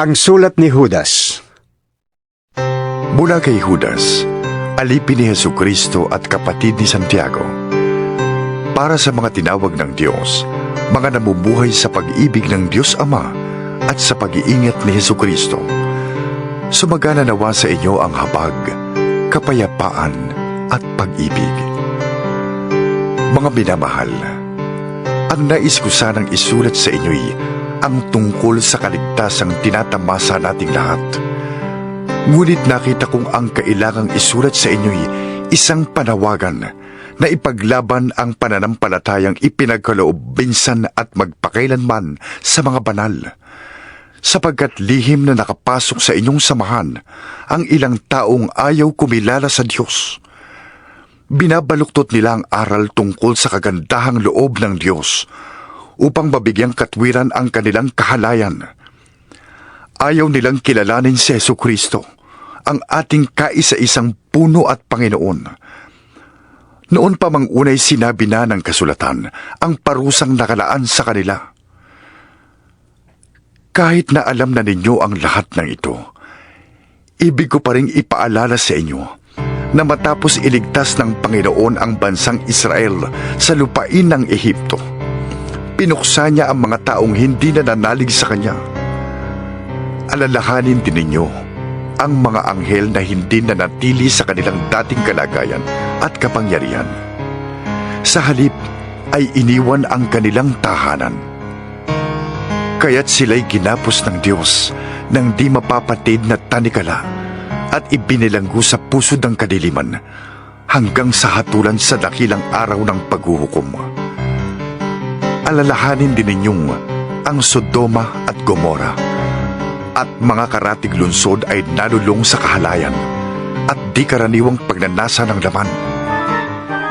Ang sulat ni Judas. Mula kay Judas, alipin ni Jesucristo at kapatid ni Santiago. Para sa mga tinawag ng Diyos, mga namumuhay sa pag-ibig ng Diyos Ama at sa pag-iingat ni Jesucristo. Sumagana nawa sa inyo ang habag, kapayapaan at pag-ibig. Mga minamahal, ang nais ko sanang isulat sa inyo'y ang tungkol sa kaligtasang tinatamasa nating lahat. Ngunit nakita kong ang kailangang isulat sa inyo'y isang panawagan na ipaglaban ang pananampalatayang ipinagkaloob minsan at magpakailanman sa mga banal. Sapagkat lihim na nakapasok sa inyong samahan ang ilang taong ayaw kumilala sa Diyos. Binabaluktot nila ang aral tungkol sa kagandahang loob ng Diyos upang mabigyang katwiran ang kanilang kahalayan. Ayaw nilang kilalanin si Jesucristo, ang ating kaisa-isang puno at Panginoon. Noon pa mang unay sinabi na ng kasulatan ang parusang nakalaan sa kanila. Kahit na alam na ninyo ang lahat ng ito, ibig ko pa ring ipaalala sa inyo na matapos iligtas ng Panginoon ang bansang Israel sa lupain ng Ehipto, pinuksa niya ang mga taong hindi nananalig sa Kanya. Alalahanin din ninyo ang mga anghel na hindi nanatili sa kanilang dating kalagayan at kapangyarihan. Sa halip ay iniwan ang kanilang tahanan. Kaya't sila'y ginapos ng Diyos ng di mapapatid na tanikala at ibinilanggo sa pusod ng kadiliman hanggang sa hatulan sa dakilang araw ng paghuhukom. Alalahanin din ninyong ang Sodoma at Gomora at mga karatig lungsod ay nalulong sa kahalayan at di karaniwang pagnanasa ng laman.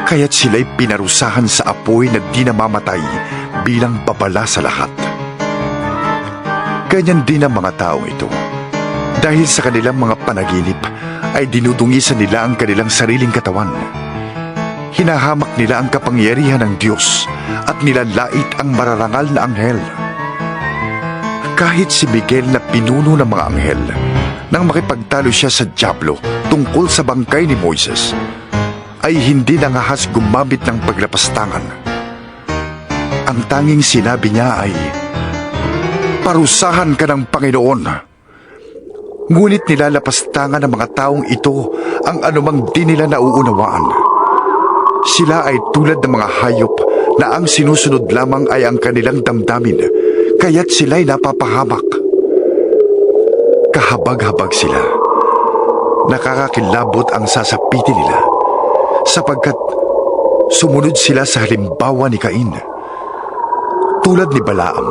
Kaya't sila'y pinarusahan sa apoy na di namamatay bilang babala sa lahat. Ganyan din ang mga taong ito. Dahil sa kanilang mga panaginip ay dinudungisan nila ang kanilang sariling katawan. Hinahamak nila ang kapangyarihan ng Diyos at nilalait ang mararangal na anghel. Kahit si Miguel na pinuno ng mga anghel, nang makipagtalo siya sa dyablo tungkol sa bangkay ni Moises, ay hindi nangahas gumamit ng paglapastangan. Ang tanging sinabi niya ay, "Parusahan ka ng Panginoon." Ngunit nilalapastangan ng mga taong ito ang anumang di nila nauunawaan. Sila ay tulad ng mga hayop na ang sinusunod lamang ay ang kanilang damdamin, kaya't sila'y napapahamak. Kahabag-habag sila. Nakakakilabot ang sasapitin nila, sapagkat sumunod sila sa halimbawa ni Cain. Tulad ni Balaam,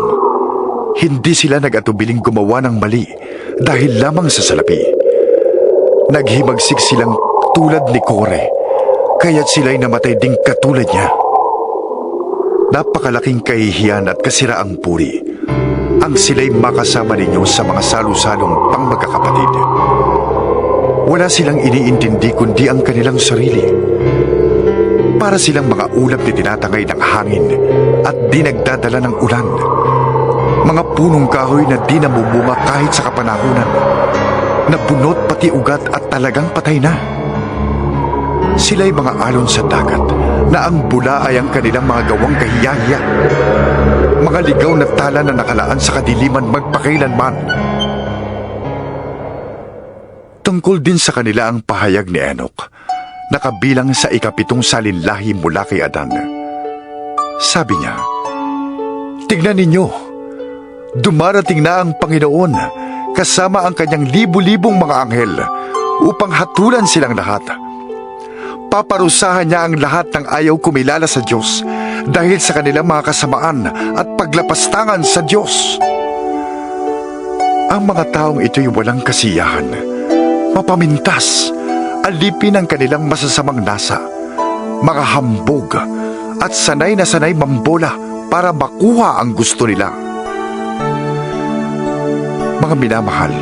hindi sila nag-atubiling gumawa ng mali dahil lamang sa salapi. Naghimagsik silang tulad ni Kore, kaya't sila'y namatay ding katulad niya. Napakalaking kahihiyan at kasiraang puri ang sila'y makasama ninyo sa mga salu-salong pangmagkakapatid. Wala silang iniintindi kundi ang kanilang sarili. Para silang mga ulap na tinatangay ng hangin at di nagdadala ng ulan. Mga punong kahoy na di namumunga kahit sa kapanahunan, nabunot pati ugat at talagang patay na. Sila'y mga alon sa dagat na ang bula ay ang kanilang mga gawang kahiyahiya. Mga ligaw na tala na nakalaan sa kadiliman magpakailanman. Tungkol din sa kanila ang pahayag ni Enoch, nakabilang sa ikapitong salinlahi mula kay Adan. Sabi niya, "Tignan ninyo, dumarating na ang Panginoon kasama ang kanyang libu-libong mga anghel upang hatulan silang lahat. Paparusahan niya ang lahat ng ayaw kumilala sa Diyos dahil sa kanilang mga kasamaan at paglapastangan sa Diyos." Ang mga taong ito'y walang kasiyahan, mapamintas, alipin ang kanilang masasamang nasa, mga hambog, at sanay na sanay mambola para makuha ang gusto nila. Mga minamahal,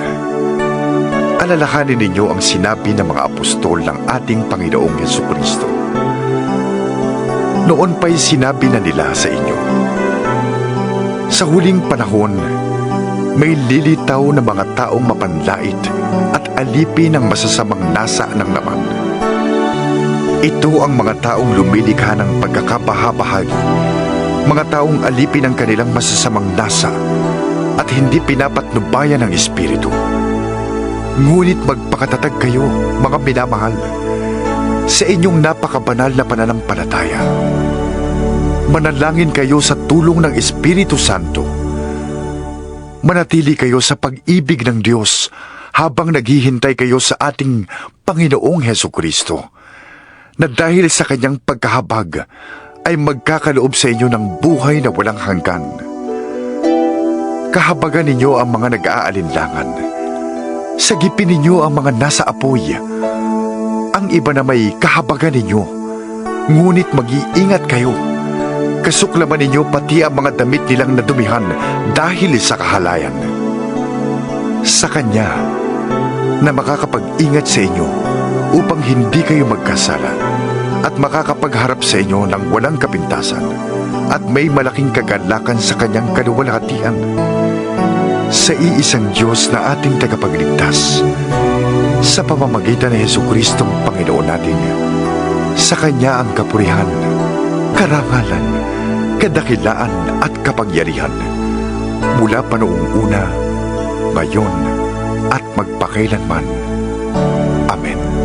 alalahanin ninyo ang sinabi ng mga apostol ng ating Panginoong Jesucristo. Noon pa'y sinabi na nila sa inyo, "Sa huling panahon, may lilitaw na mga taong mapanlait at alipin ng masasamang nasa ng laman. Ito ang mga taong lumilikha ng pagkakabahabahagi, mga taong alipin ng kanilang masasamang nasa at hindi pinapatnubayan ng Espiritu. Ngunit magpakatatag kayo, mga minamahal, sa inyong napakabanal na pananampalataya. Manalangin kayo sa tulong ng Espiritu Santo. Manatili kayo sa pag-ibig ng Diyos habang naghihintay kayo sa ating Panginoong Hesukristo, na dahil sa kanyang pagkahabag ay magkakaloob sa inyo ng buhay na walang hanggan. Kahabagan ninyo ang mga nag-aalinlangan. Sagipin ninyo ang mga nasa apoy. Ang iba na may kahabagan ninyo, ngunit mag-iingat kayo. Kasuklaman ninyo pati ang mga damit nilang nadumihan dahil sa kahalayan. Sa Kanya na makakapag-ingat sa inyo upang hindi kayo magkasala at makakapagharap sa inyo ng walang kapintasan at may malaking kagalakan sa Kanyang kaluwalhatian. Sa iisang Diyos na ating tagapagligtas, sa pamamagitan ni Jesucristong Panginoon natin, sa Kanya ang kapurihan, karangalan, kadakilaan at kapangyarihan mula pa noong una, ngayon at magpakailanman. Amen.